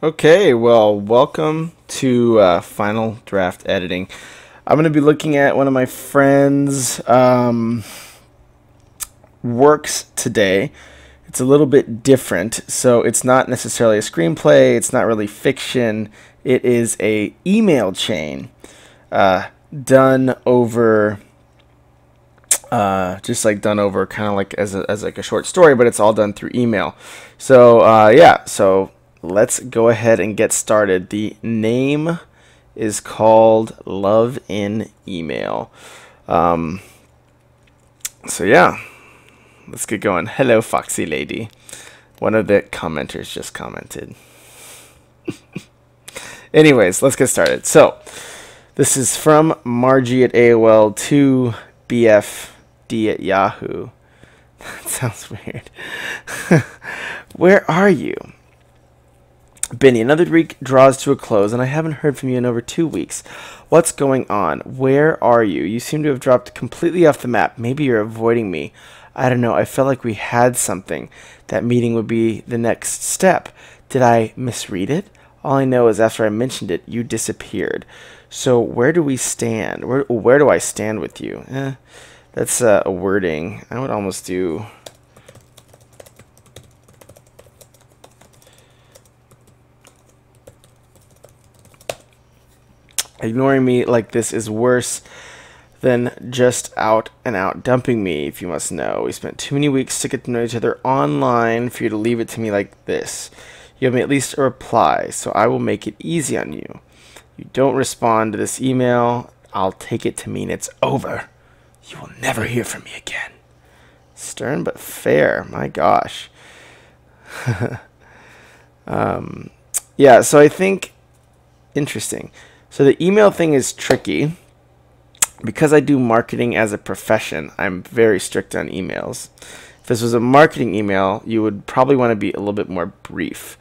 Okay, well, welcome to Final Draft Editing. I'm going to be looking at one of my friends' works today. It's a little bit different, so it's not necessarily a screenplay. It's not really fiction. It is a email chain done over, just like done over, kind of like as like a short story, but it's all done through email. So yeah, so let's go ahead and get started. The name is called Love in Email. So yeah, let's get going. Hello, Foxy Lady. One of the commenters just commented. Anyways, let's get started. So this is from Margie at AOL to BFD at Yahoo. That sounds weird. Where are you? Benny, another week draws to a close, and I haven't heard from you in over 2 weeks. What's going on? Where are you? You seem to have dropped completely off the map. Maybe you're avoiding me. I don't know. I felt like we had something. That meeting would be the next step. Did I misread it? All I know is after I mentioned it, you disappeared. So where do we stand? Where do I stand with you? That's a wording. I would almost do... Ignoring me like this is worse than just out and out dumping me, if you must know. We spent too many weeks to get to know each other online for you to leave it to me like this. You have me at least a reply, so I will make it easy on you. You don't respond to this email, I'll take it to mean it's over. You will never hear from me again. Stern but fair, my gosh. Yeah, so I think, interesting. So the email thing is tricky. Because I do marketing as a profession, I'm very strict on emails. If this was a marketing email, you would probably want to be a little bit more brief.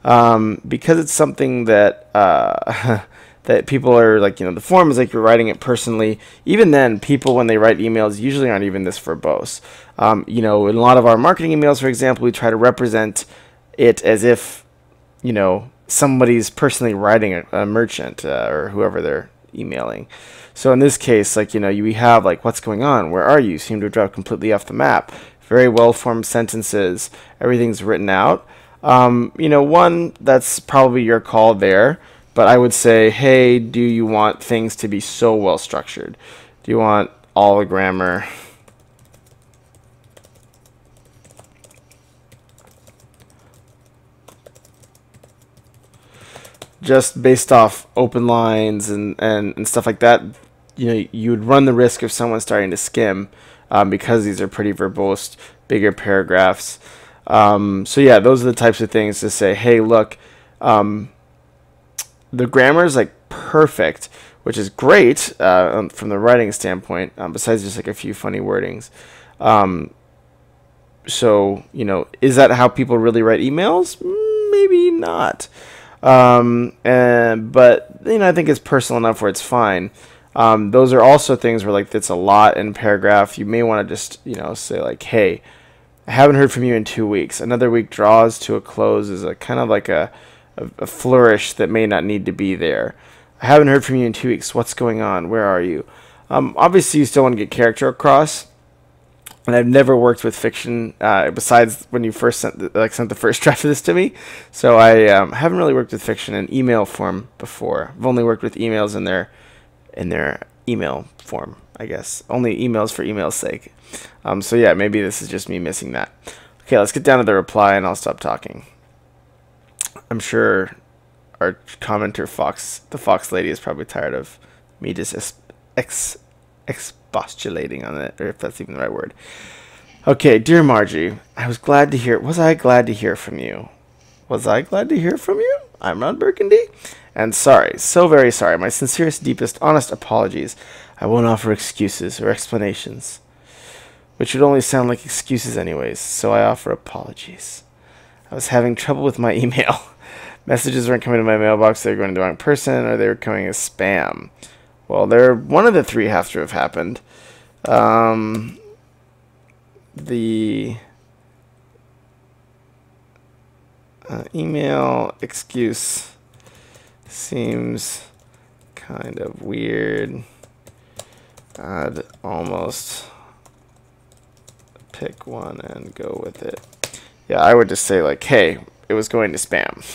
Because it's something that that people are like, the form is like you're writing it personally. Even then, people, when they write emails, usually aren't even this verbose. In a lot of our marketing emails, for example, we try to represent it as if, somebody's personally writing a merchant or whoever they're emailing. So in this case, like, we have like, what's going on? Where are you? Seem to have dropped completely off the map. Very well-formed sentences. Everything's written out. One, that's probably your call there. But I would say, hey, do you want things to be so well-structured? Do you want all the grammar? Just based off open lines and stuff like that, you would run the risk of someone starting to skim because these are pretty verbose, bigger paragraphs. So yeah, those are the types of things to say, hey, look, the grammar is like perfect, which is great from the writing standpoint, besides just like a few funny wordings. So, is that how people really write emails? Maybe not. But I think it's personal enough where it's fine. Those are also things where like it's a lot in paragraph. You may want to just say like, hey, I haven't heard from you in 2 weeks. Another week draws to a close is a kind of like a flourish that may not need to be there. I haven't heard from you in 2 weeks. What's going on? Where are you? Obviously you still want to get character across. And I've never worked with fiction besides when you first sent the first draft of this to me. So I haven't really worked with fiction in email form before. I've only worked with emails in their email form, I guess. Only emails for email's sake. So yeah, maybe this is just me missing that. Okay, let's get down to the reply and I'll stop talking. I'm sure our commenter the Fox lady, is probably tired of me just expostulating on it, or if that's even the right word. Okay, dear Margie, was I glad to hear from you? Was I glad to hear from you? I'm Ron Burgundy, and sorry, so very sorry. My sincerest, deepest, honest apologies. I won't offer excuses or explanations, which would only sound like excuses anyways, so I offer apologies. I was having trouble with my email. Messages weren't coming to my mailbox, they were going to the wrong person, or they were coming as spam. Well, one of the three have to have happened. Email excuse seems kind of weird. I'd almost pick one and go with it. Yeah, I would just say like, hey, it was going to spam.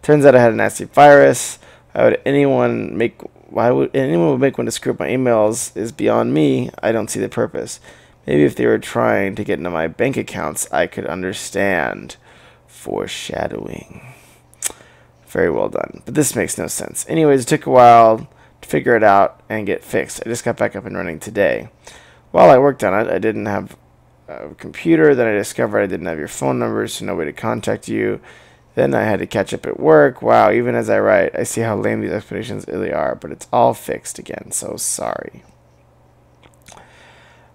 Turns out I had a nasty virus. Why would anyone make one to screw up my emails is beyond me. I don't see the purpose. Maybe if they were trying to get into my bank accounts, I could understand. Foreshadowing. Very well done. But this makes no sense. Anyways, it took a while to figure it out and get fixed. I just got back up and running today. While I worked on it, I didn't have a computer. Then I discovered I didn't have your phone number, so no way to contact you. Then I had to catch up at work. Wow, even as I write, I see how lame these explanations really are, but it's all fixed again, so sorry.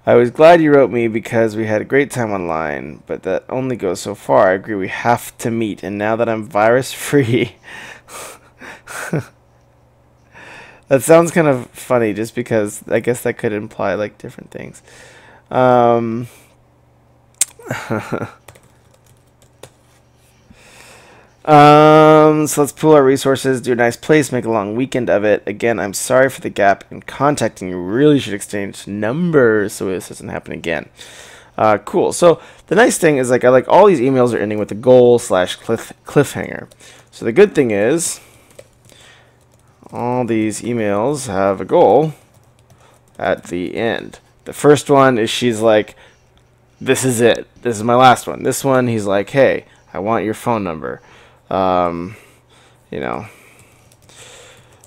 I was glad you wrote me because we had a great time online, but that only goes so far. I agree we have to meet, and now that I'm virus-free... That sounds kind of funny just because I guess that could imply like different things. So let's pool our resources, do a nice place, make a long weekend of it. Again, I'm sorry for the gap in contacting you. Really should exchange numbers so this doesn't happen again. Cool. So the nice thing is like I like all these emails are ending with a goal / cliffhanger. So the good thing is all these emails have a goal at the end. The first one is she's like, this is it. This is my last one. This one, he's like, hey, I want your phone number. You know,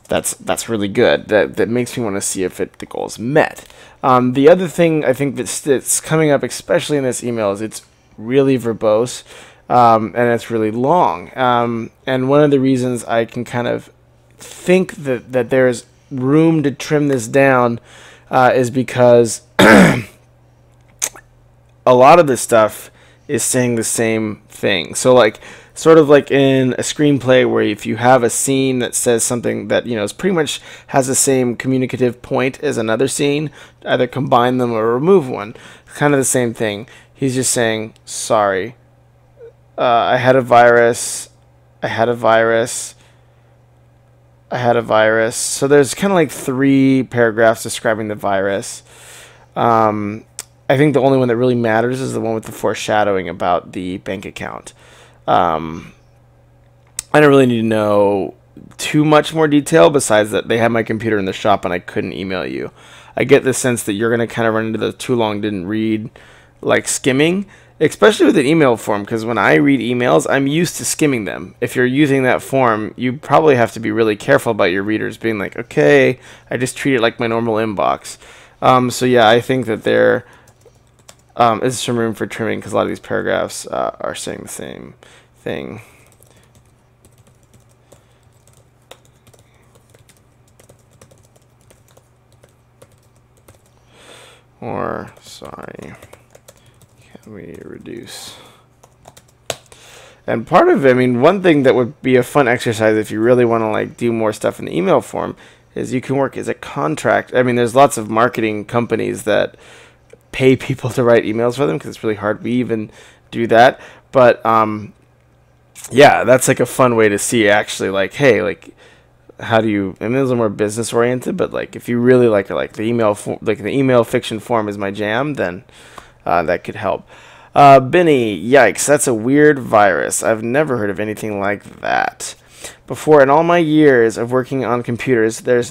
that's really good. That makes me want to see if the goal is met. The other thing I think that's coming up, especially in this email, is it's really verbose, and it's really long. And one of the reasons I can kind of think that there's room to trim this down is because a lot of this stuff is saying the same thing. So like sort of like in a screenplay where if you have a scene that says something that, you know, is pretty much has the same communicative point as another scene, either combine them or remove one. Kind of the same thing. He's just saying, sorry, I had a virus. So there's kind of like 3 paragraphs describing the virus. I think the only one that really matters is the one with the foreshadowing about the bank account. I don't really need to know too much more detail besides that they had my computer in the shop and I couldn't email you. I get the sense that you're going to kind of run into the too long didn't read, like skimming, especially with an email form, because when I read emails, I'm used to skimming them. If you're using that form, you probably have to be really careful about your readers being like, okay, I just treat it like my normal inbox. So yeah, I think that there is some room for trimming because a lot of these paragraphs are saying the same thing. Or, sorry, can we reduce? And part of it, I mean, one thing that would be a fun exercise if you really want to like do more stuff in the email form is you can work as a contract. I mean, there's lots of marketing companies that pay people to write emails for them because it's really hard. We even do that. But yeah, that's like a fun way to see actually like, hey, like how do you, I mean, those are more business oriented, but like if you really like the email like the email fiction form is my jam, then that could help. Benny, yikes, that's a weird virus. I've never heard of anything like that before. In all my years of working on computers, there's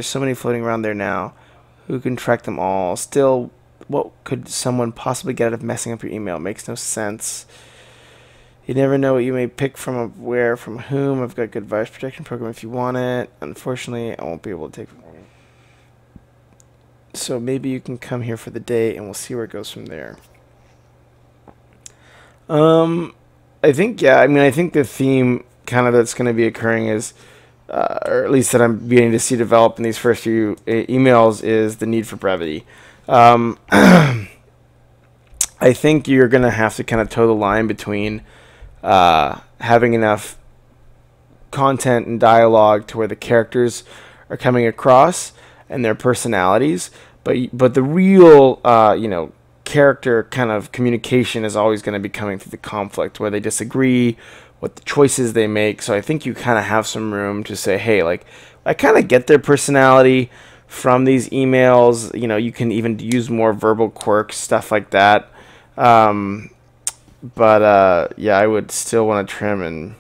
so many floating around there now. Who can track them all? Still, what could someone possibly get out of messing up your email? It makes no sense. You never know what you may pick from where, from whom. I've got a good virus protection program if you want it. Unfortunately, I won't be able to take it. So maybe you can come here for the day and we'll see where it goes from there. I think, yeah, I mean, I think the theme kind of that's going to be occurring is, or at least that I'm beginning to see develop in these first few emails, is the need for brevity. I think you're going to have to kind of toe the line between having enough content and dialogue to where the characters are coming across and their personalities, but the real character kind of communication is always going to be coming through the conflict, where they disagree, what the choices they make. So I think you kind of have some room to say, hey, like, I kind of get their personality from these emails. You know, you can even use more verbal quirks, stuff like that. Yeah, I would still want to trim and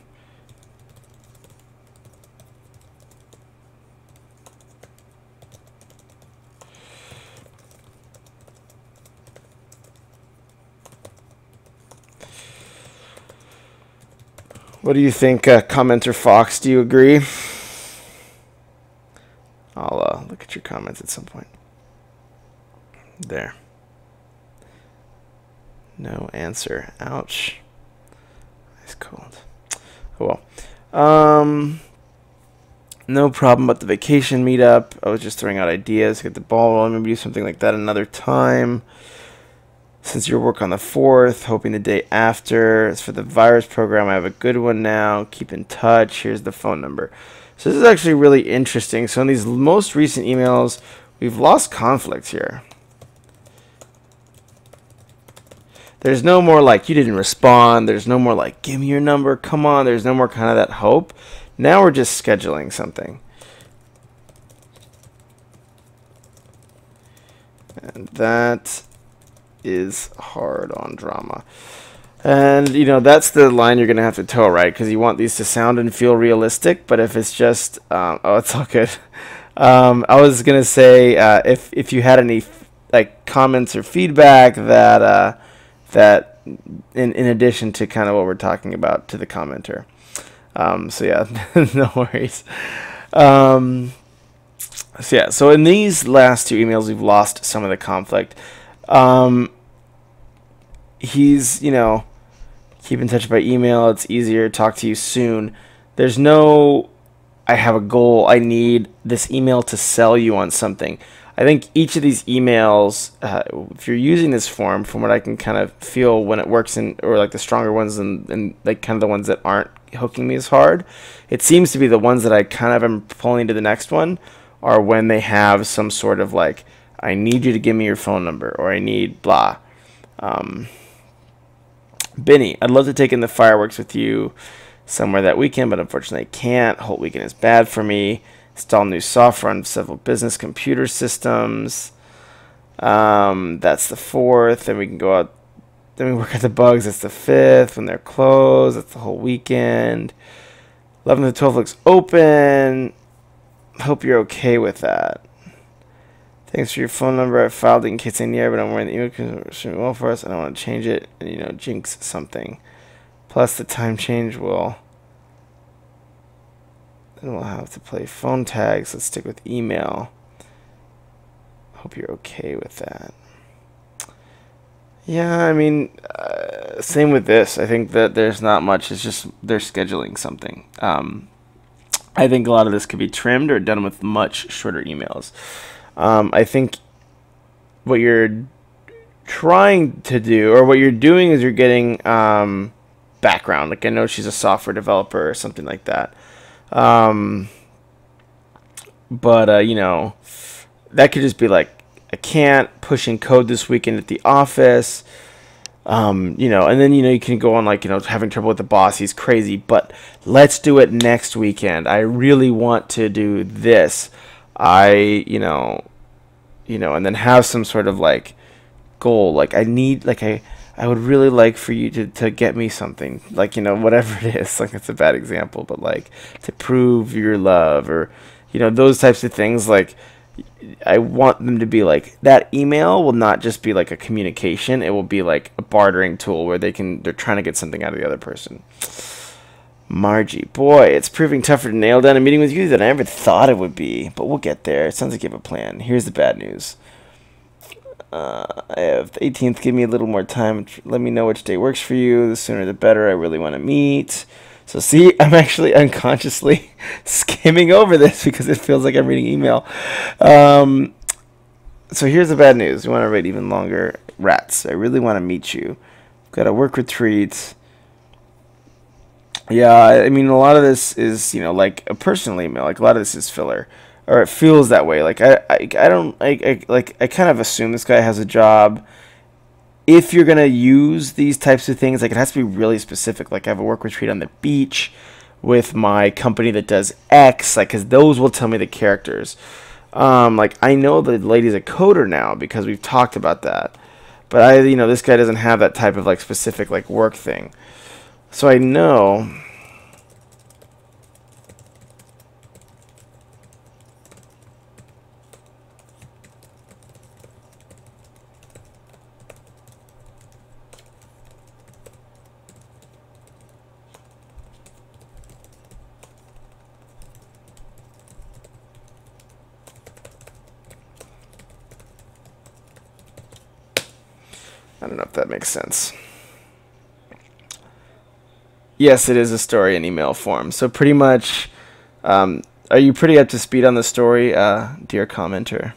what do you think, commenter Fox? Do you agree? I'll look at your comments at some point. There. No answer. Ouch. Ice cold. Oh well. No problem about the vacation meetup. I was just throwing out ideas. Get the ball rolling. Maybe do something like that another time. Since your work on the 4th, hoping the day after. As for the virus program, I have a good one now. Keep in touch. Here's the phone number. So this is actually really interesting. So in these most recent emails, we've lost conflicts here. There's no more like, you didn't respond. There's no more like, give me your number. Come on. There's no more kind of that hope. Now we're just scheduling something. And that is hard on drama. And, you know, that's the line you're going to have to toe, right? Because you want these to sound and feel realistic. But if it's just, oh, it's all good. I was going to say, if you had any, like, comments or feedback that, in addition to kind of what we're talking about to the commenter. So, yeah, no worries. So, yeah, so in these last 2 emails, we've lost some of the conflict. He's, you know, keep in touch by email. It's easier. Talk to you soon. There's no, I have a goal. I need this email to sell you on something. I think each of these emails, if you're using this form, from what I can kind of feel when it works in, or like the stronger ones and like kind of the ones that aren't hooking me as hard, it seems to be the ones that I kind of am pulling to the next one are when they have some sort of like, I need you to give me your phone number, or I need blah. Benny, I'd love to take in the fireworks with you somewhere that weekend, but unfortunately I can't. Whole weekend is bad for me. Install new software on several business computer systems. That's the 4th. Then we can go out. Then we work out the bugs. That's the 5th. When they're closed, that's the whole weekend. 11th to 12th looks open. Hope you're okay with that. Thanks for your phone number. I filed it in case I need it, but I'm wearing the email because it's working well for us. I don't want to change it and, you know, jinx something. Plus, the time change will. Then we'll have to play phone tags. Let's stick with email. Hope you're okay with that. Yeah, I mean, same with this. I think that there's not much. It's just they're scheduling something. I think a lot of this could be trimmed or done with much shorter emails. I think what you're trying to do, or what you're doing, is you're getting background. Like, I know she's a software developer or something like that. You know, that could just be like, I can't, pushing code this weekend at the office. You know, and then, you know, you can go on like, you know, having trouble with the boss. He's crazy, but let's do it next weekend. I really want to do this. You know, and then have some sort of like goal. Like, I need, like, I would really like for you to get me something, like, you know, whatever it is. Like, it's a bad example, but like to prove your love, or, you know, those types of things. Like, I want them to be like, that email will not just be like a communication. It will be like a bartering tool where they're trying to get something out of the other person. Margie, boy, it's proving tougher to nail down a meeting with you than I ever thought it would be, but we'll get there. It sounds like you have a plan. Here's the bad news. I have the 18th. Give me a little more time. Let me know which day works for you. The sooner the better. I really want to meet. So see, I'm actually unconsciously skimming over this because it feels like I'm reading email. So here's the bad news. You want to read even longer. Rats, I really want to meet you. Got a work retreat. Yeah, I mean, a lot of this is, you know, like a personal email. Like, a lot of this is filler, or it feels that way. Like, I kind of assume this guy has a job, if you're going to use these types of things, like it has to be really specific. Like I have a work retreat on the beach with my company that does X, like, because those will tell me the characters. Like I know the lady's a coder now because we've talked about that. But this guy doesn't have that type of like specific like work thing. So I know. I don't know if that makes sense. Yes, it is a story in email form. So pretty much, are you pretty up to speed on the story, dear commenter?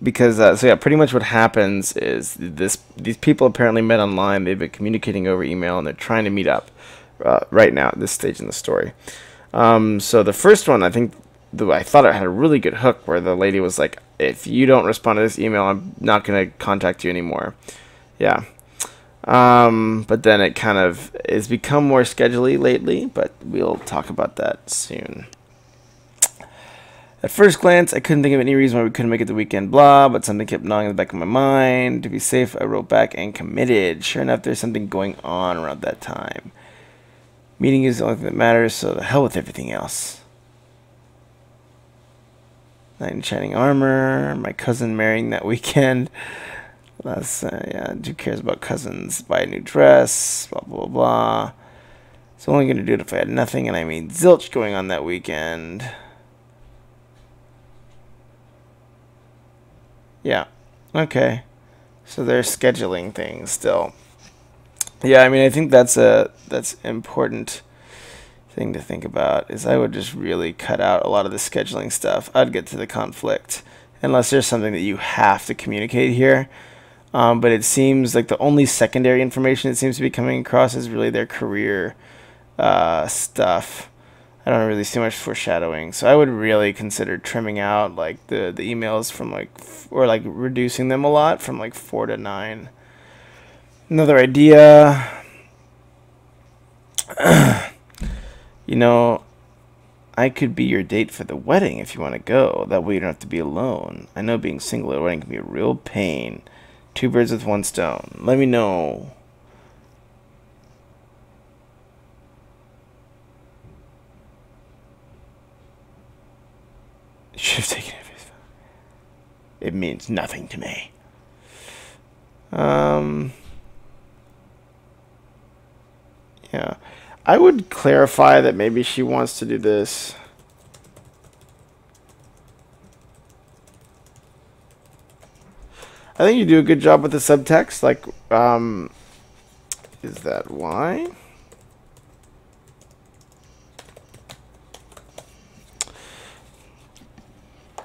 Because, so yeah, pretty much what happens is these people apparently met online. They've been communicating over email, and they're trying to meet up right now at this stage in the story. So the first one, I thought it had a really good hook where the lady was like, if you don't respond to this email, I'm not going to contact you anymore. Yeah. But then it kind of has become more schedule-y lately, but we'll talk about that soon. At first glance, I couldn't think of any reason why we couldn't make it the weekend, blah, but something kept gnawing in the back of my mind. To be safe, I wrote back and committed. Sure enough, there's something going on around that time. Meeting is the only thing that matters, so the hell with everything else. Knight in shining armor, my cousin marrying that weekend. Yeah, who cares about cousins? Buy a new dress, blah, blah, blah. It's only going to do it if I had nothing, and I mean zilch going on that weekend. Yeah, okay. So they're scheduling things still. Yeah, I mean, I think that's important thing to think about, is I would just really cut out a lot of the scheduling stuff. I'd get to the conflict, unless there's something that you have to communicate here. But it seems like the only secondary information it seems to be coming across is really their career stuff. I don't really see much foreshadowing, so I would really consider trimming out like the emails from or reducing them a lot from like 4 to 9. Another idea, I could be your date for the wedding if you want to go. That way you don't have to be alone. I know being single at a wedding can be a real pain. 2 birds with 1 stone. Let me know. Should have taken it. It means nothing to me. Yeah. I would clarify that maybe she wants to do this. I think you do a good job with the subtext. Like, is that why?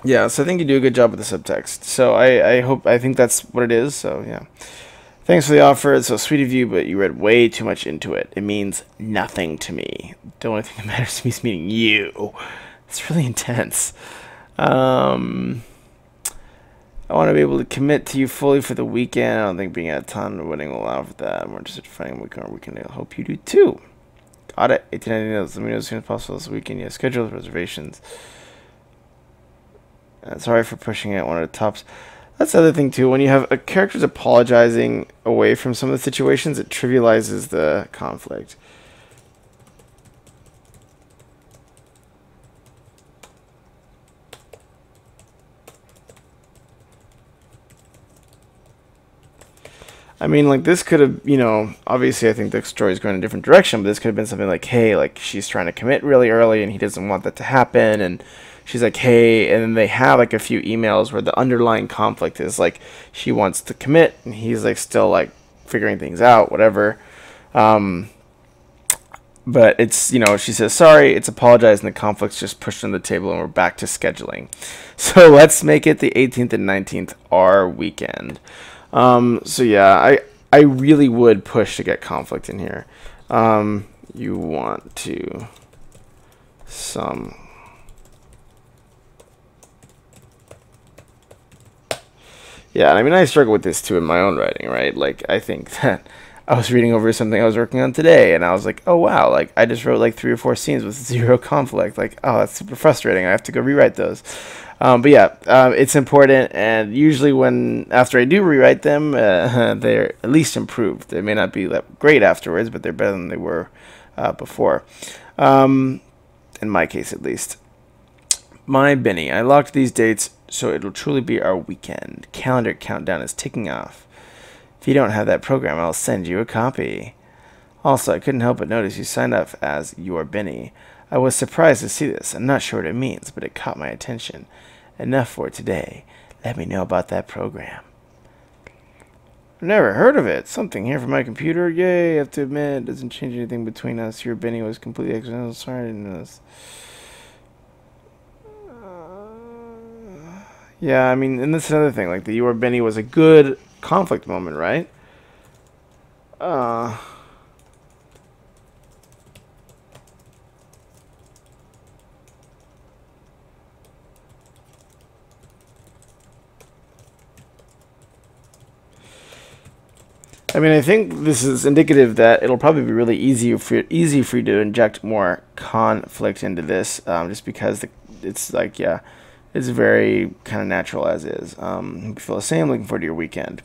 Yeah, so I think you do a good job with the subtext. So I think that's what it is. So yeah. Thanks for the offer. It's so sweet of you, but you read way too much into it. It means nothing to me. The only thing that matters to me is meeting you. It's really intense. I want to be able to commit to you fully for the weekend. I don't think being out of town the wedding will allow for that. I'm more interested in finding a weekend or weekend. I hope you do too. Got it. 1890. Let me know as soon as possible this weekend. Yeah, schedule the reservations. Sorry for pushing it. One of the tops. That's the other thing too. When you have a character's apologizing away from some of the situations, it trivializes the conflict. I mean, like, this could have, obviously I think the story is going in a different direction, but this could have been something like, hey, like, she's trying to commit really early and he doesn't want that to happen, and she's like, hey, and then they have, like, a few emails where the underlying conflict is, like, she wants to commit, and he's, like, still, like, figuring things out, whatever. But it's, she says, sorry, it's apologized, and the conflict's just pushed on the table, and we're back to scheduling. So let's make it the 18th and 19th our weekend. So yeah, I really would push to get conflict in here. You want to Yeah, I mean, I struggle with this too in my own writing, right? Like, I think that I was reading over something I was working on today, and I was like, oh wow, like I just wrote like 3 or 4 scenes with zero conflict. Like, oh, that's super frustrating. I have to go rewrite those. But yeah, it's important, and usually after I do rewrite them, they're at least improved. They may not be that great afterwards, but they're better than they were before. In my case, at least. My Benny, I locked these dates so it'll truly be our weekend. Calendar countdown is ticking off. If you don't have that program, I'll send you a copy. Also, I couldn't help but notice you signed up as Your Benny. I was surprised to see this. I'm not sure what it means, but it caught my attention. Enough for today. Let me know about that program. I've never heard of it. Something here from my computer. Yay, I have to admit, it doesn't change anything between us. Your Benny was completely accidental. Sorry, I didn't know this. Yeah, I mean, and that's another thing. Like, the Your Benny was a good conflict moment, right? I mean, I think this is indicative that it'll probably be really easy for you to inject more conflict into this, just because it's like, yeah, it's very kind of natural as is. You feel the same. Looking forward to your weekend.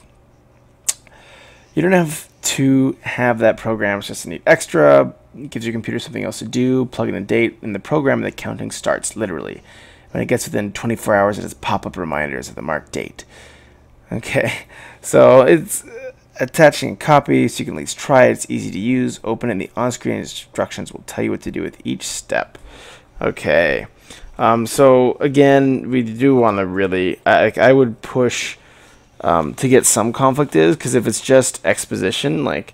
You don't have to have that program. It's just a neat extra. It gives your computer something else to do. Plug in a date in the program, and the counting starts literally. When it gets within 24 hours, it has pop-up reminders of the marked date. Okay, so it's attaching a copy so you can at least try it. It's easy to use. Open it, and the on-screen instructions will tell you what to do with each step. Okay. So again, we do want to really, I would push to get some conflict because if it's just exposition, like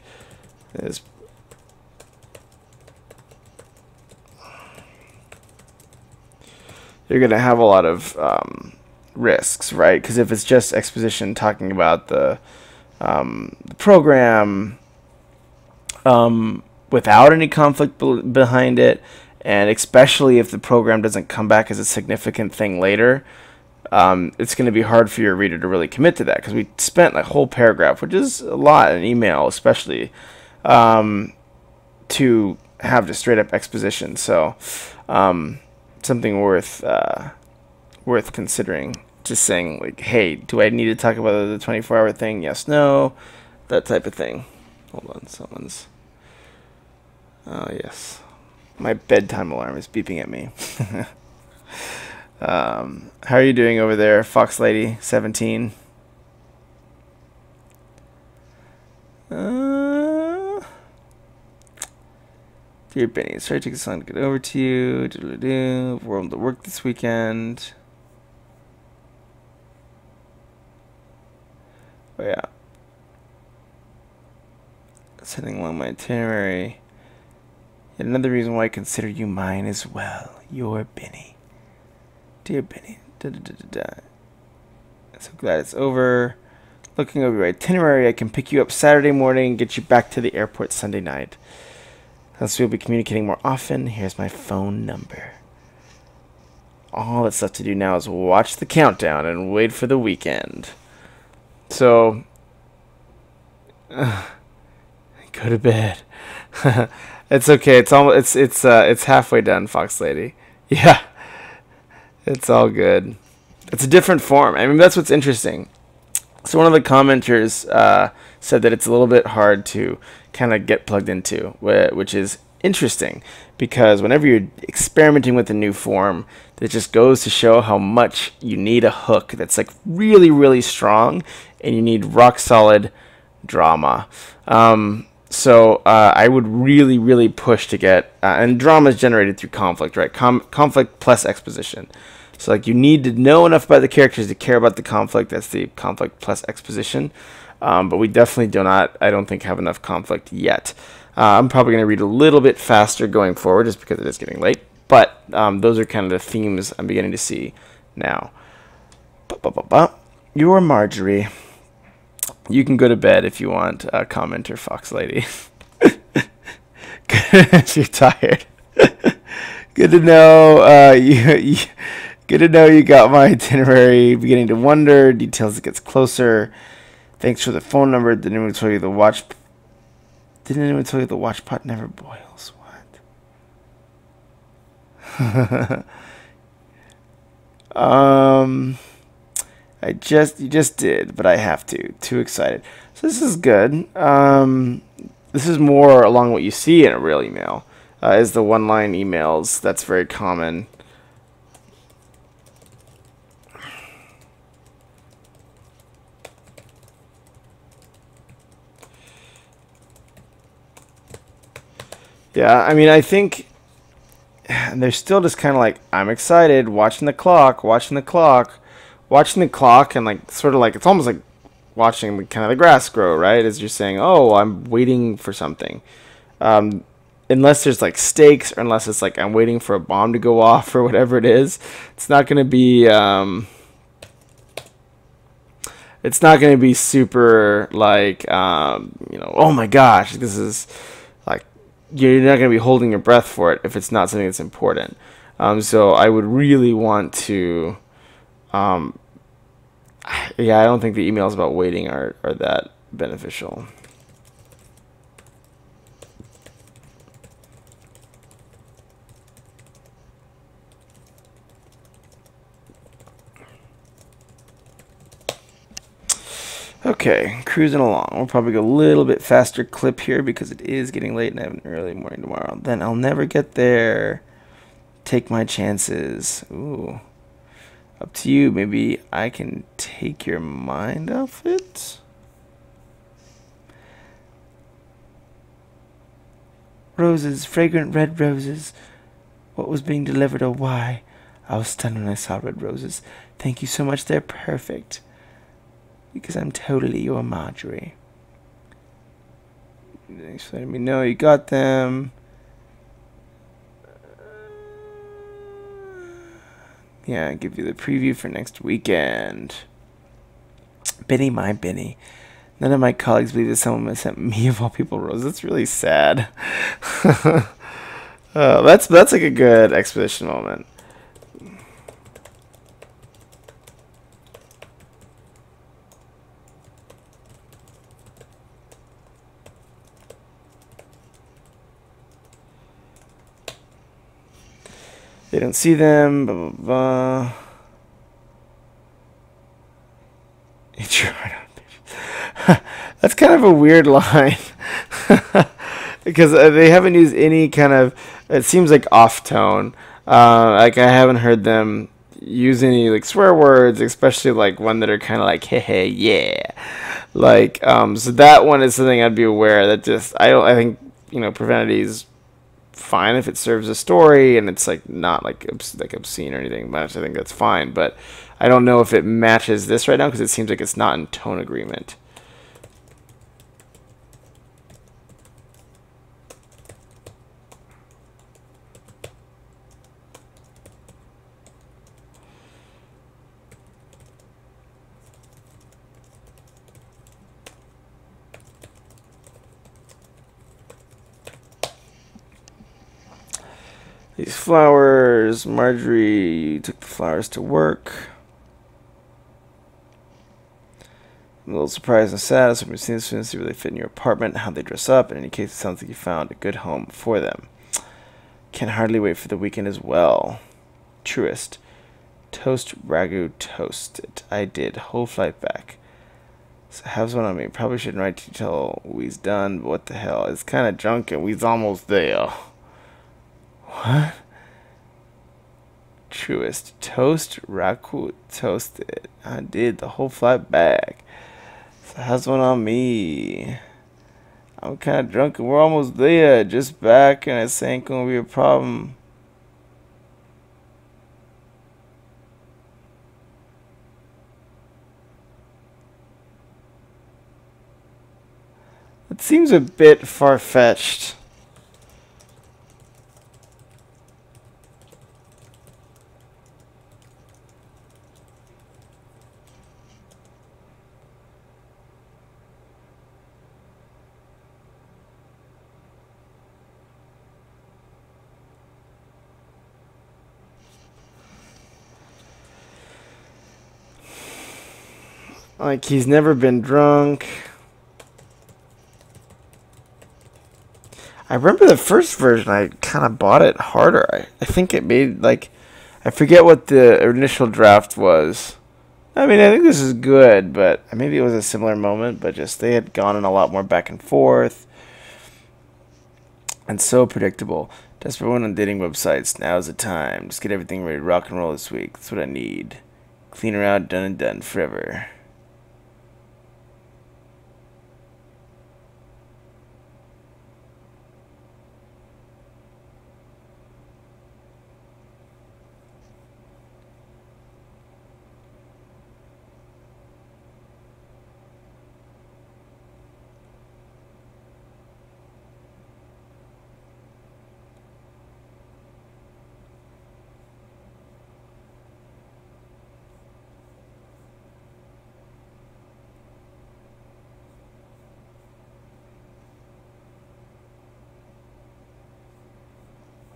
you're going to have a lot of risks, right? Because if it's just exposition talking about the program without any conflict behind it, and especially if the program doesn't come back as a significant thing later, it's going to be hard for your reader to really commit to that, because we spent a whole paragraph, which is a lot in email especially, to have just straight up exposition. So something worth considering. Just saying, like, hey, do I need to talk about the 24-hour thing? Yes, no, that type of thing. Hold on, someone's... Oh, yes. My bedtime alarm is beeping at me. How are you doing over there, Fox Lady 17? Dear Benny, sorry it took so long to get over to you. We're able to work this weekend. Oh yeah. Sending along my itinerary. Yet another reason why I consider you mine as well. Your Benny. Dear Benny. So glad it's over. Looking over your itinerary, I can pick you up Saturday morning and get you back to the airport Sunday night. Since we'll be communicating more often, here's my phone number. All that's left to do now is watch the countdown and wait for the weekend. So, go to bed. It's okay. It's halfway done, Fox Lady. Yeah, it's all good. It's a different form. I mean, that's what's interesting. So one of the commenters said that it's a little bit hard to kind of get plugged into, which is interesting, because whenever you're experimenting with a new form, it just goes to show how much you need a hook that's like really, really strong, and you need rock solid drama. So I would really, really push to get, and drama is generated through conflict, right? Conflict plus exposition. So like you need to know enough about the characters to care about the conflict. That's the conflict plus exposition. But we definitely I don't think, have enough conflict yet. I'm probably going to read a little bit faster going forward just because it is getting late. But those are kind of the themes I'm beginning to see now. You're Marjorie. You can go to bed if you want, commenter Fox Lady. You're tired. Good to know. Good to know you got my itinerary. Beginning to wonder. Details it gets closer. Thanks for the phone number. Didn't anyone tell you the watch? Didn't anyone tell you the watch pot never boils? What? You just did, but I have to. Too excited. So this is good. This is more along what you see in a real email. Is the one-line emails. That's very common. Yeah, I mean, I think they're still just kind of like, I'm excited, watching the clock, watching the clock, watching the clock, and like sort of like it's almost like watching the, kind of the grass grow, right? As you're saying, oh, I'm waiting for something. Unless there's like stakes, or unless it's like I'm waiting for a bomb to go off or whatever it is, it's not going to be. It's not going to be super like oh my gosh, this is like you're not going to be holding your breath for it if it's not something that's important. So I would really want to. Yeah, I don't think the emails about waiting are that beneficial. Okay, cruising along. We'll probably go a little bit faster clip here because it is getting late and I have an early morning tomorrow. Then I'll never get there. Take my chances. Ooh. Up to you. Maybe I can take your mind off it. Roses, fragrant red roses. What was being delivered or why? I was stunned when I saw red roses. Thank you so much. They're perfect. Because I'm totally your Marjorie. Thanks for letting me know you got them. Yeah, I'll give you the preview for next weekend. Benny, my Benny. None of my colleagues believe that someone sent me, of all people, roses. That's really sad. That's like a good exposition moment. They don't see them, blah, blah, blah. Eat your heart out. That's kind of a weird line. Because they haven't used any kind of, it seems like off tone. Like I haven't heard them use any like swear words, especially like one that are kind of like, hey, hey, yeah. Like, so that one is something I'd be aware that just, I think, profanity is fine if it serves a story and it's like not like obscene or anything much. I think that's fine, but I don't know if it matches this right now because it seems like it's not in tone agreement. These flowers, Marjorie took the flowers to work. I'm a little surprised and sad. So we've seen the students really fit in your apartment, how they dress up. In any case, it sounds like you found a good home for them. Can hardly wait for the weekend as well. Truest. Toast ragu toasted. I did. Whole flight back. So have one on me. Probably shouldn't write to you till we's done, but what the hell? It's kind of junk and we's almost there. What? Truest. Toast ragu toasted. I did. The whole flight back. So has one on me. I'm kind of drunk and we're almost there. Just back and it's ain't gonna be a problem. It seems a bit far-fetched. Like, he's never been drunk. I remember the first version, I kind of bought it harder. I think it made, like, I forget what the initial draft was. I mean, I think this is good, but maybe it was a similar moment, but just they had gone in a lot more back and forth. And so predictable. Desperate one on dating websites. Now's the time. Just get everything ready to rock and roll this week. That's what I need. Clean her out, done and done forever.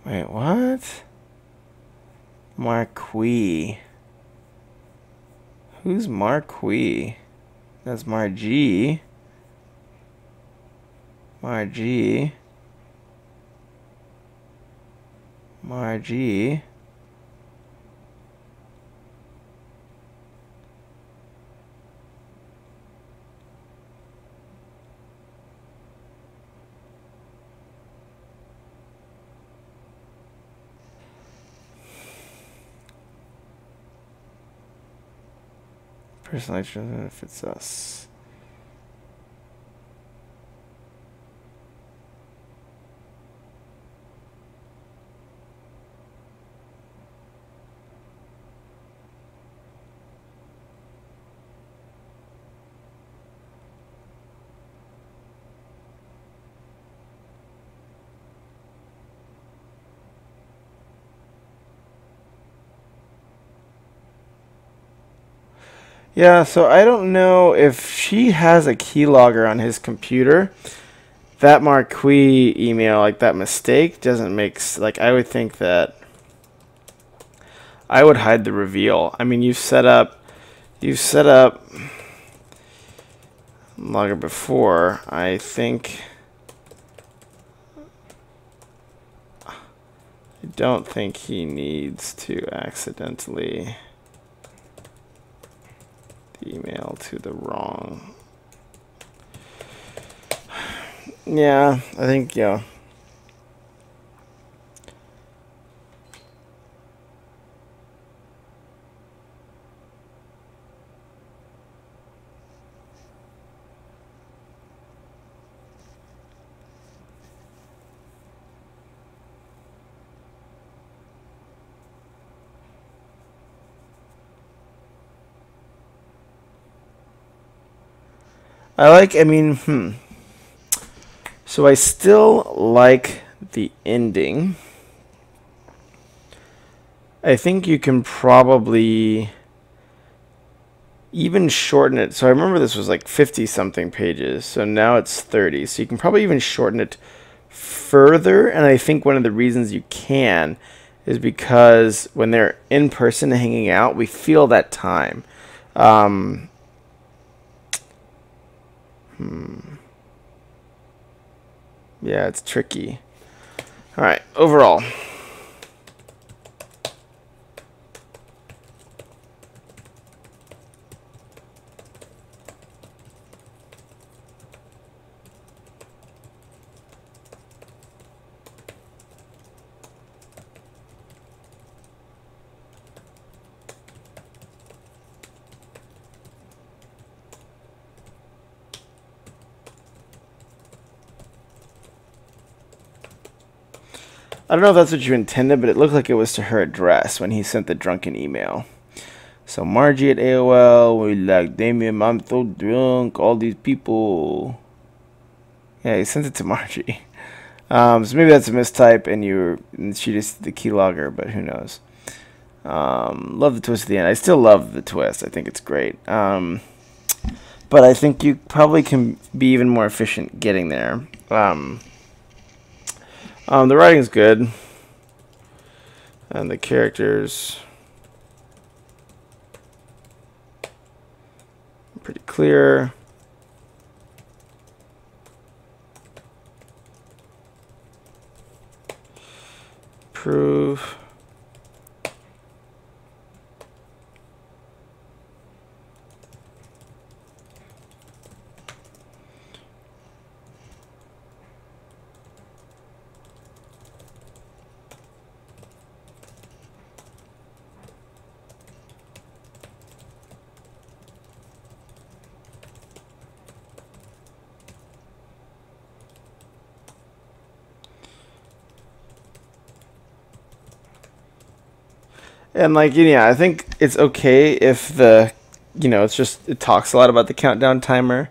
Wait, what? Marquis. Who's Marquis? That's Margie. Margie. Margie. Personalized benefits us. Yeah, so I don't know if she has a keylogger on his computer. That Marquis email, like that mistake, doesn't make like I would think that I would hide the reveal. I mean, you've set up logger before. I think I don't think he needs to accidentally email to the wrong. Yeah, I think, yeah. So I still like the ending. I think you can probably even shorten it. So I remember this was like 50 something pages. So now it's 30. So you can probably even shorten it further. And I think one of the reasons you can is because when they're in person hanging out, we feel that time. Yeah, it's tricky. All right, overall. I don't know if that's what you intended, but it looked like it was to her address when he sent the drunken email. So Margie at AOL, we like, Damien, I'm so drunk, all these people. Yeah, he sent it to Margie. So maybe that's a mistype and she just the keylogger, but who knows. Love the twist at the end. I still love the twist. I think it's great. But I think you probably can be even more efficient getting there. The writing's good. And the characters Pretty clear. Prove. And like, yeah, I think it's okay if the, it talks a lot about the countdown timer,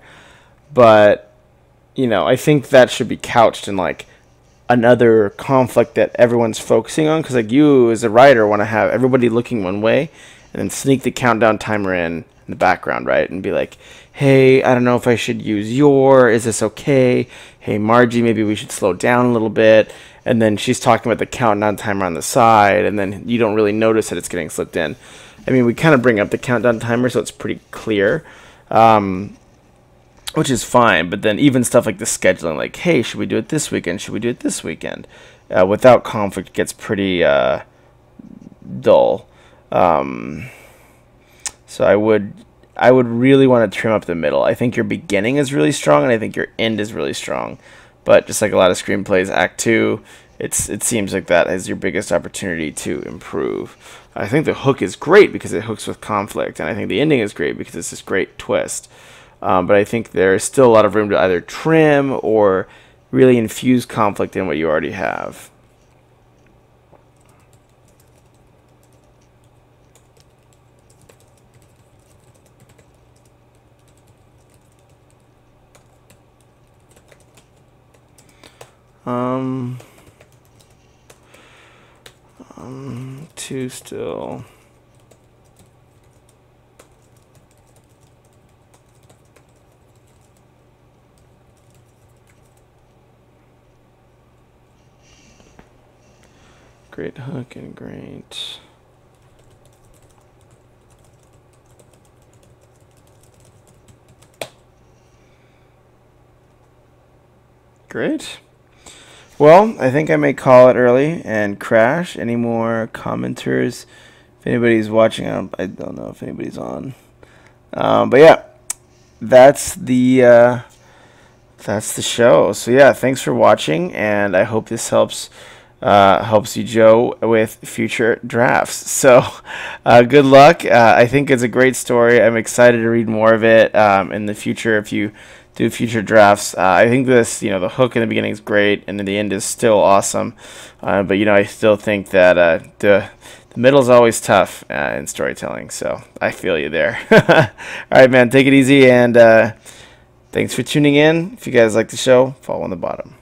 but, I think that should be couched in like another conflict that everyone's focusing on, because like you as a writer want to have everybody looking one way and then sneak the countdown timer in the background, right? And be like, hey, I don't know if I should use your, is this okay? Hey, Margie, maybe we should slow down a little bit. And then she's talking about the countdown timer on the side, and then you don't really notice that it's getting slipped in. I mean, we kind of bring up the countdown timer, so it's pretty clear, which is fine. But then even stuff like the scheduling, like, hey, should we do it this weekend? Should we do it this weekend? Without conflict, gets pretty dull. So I would really want to trim up the middle. I think your beginning is really strong, and I think your end is really strong. But just like a lot of screenplays, Act 2, it seems like that is your biggest opportunity to improve. I think the hook is great because it hooks with conflict, and I think the ending is great because it's this great twist. But I think there is still a lot of room to either trim or really infuse conflict in what you already have. Two still. Great hook and great. Great. Well, I think I may call it early and crash. Any more commenters? If anybody's watching, I don't know if anybody's on. But yeah, that's the show. So yeah, thanks for watching, and I hope this helps you, Joe, with future drafts. So good luck. I think it's a great story. I'm excited to read more of it in the future if you do future drafts. I think this, the hook in the beginning is great, and then the end is still awesome. But I still think that the middle is always tough in storytelling. So I feel you there. All right, man, take it easy, and thanks for tuning in. If you guys like the show, follow on the bottom.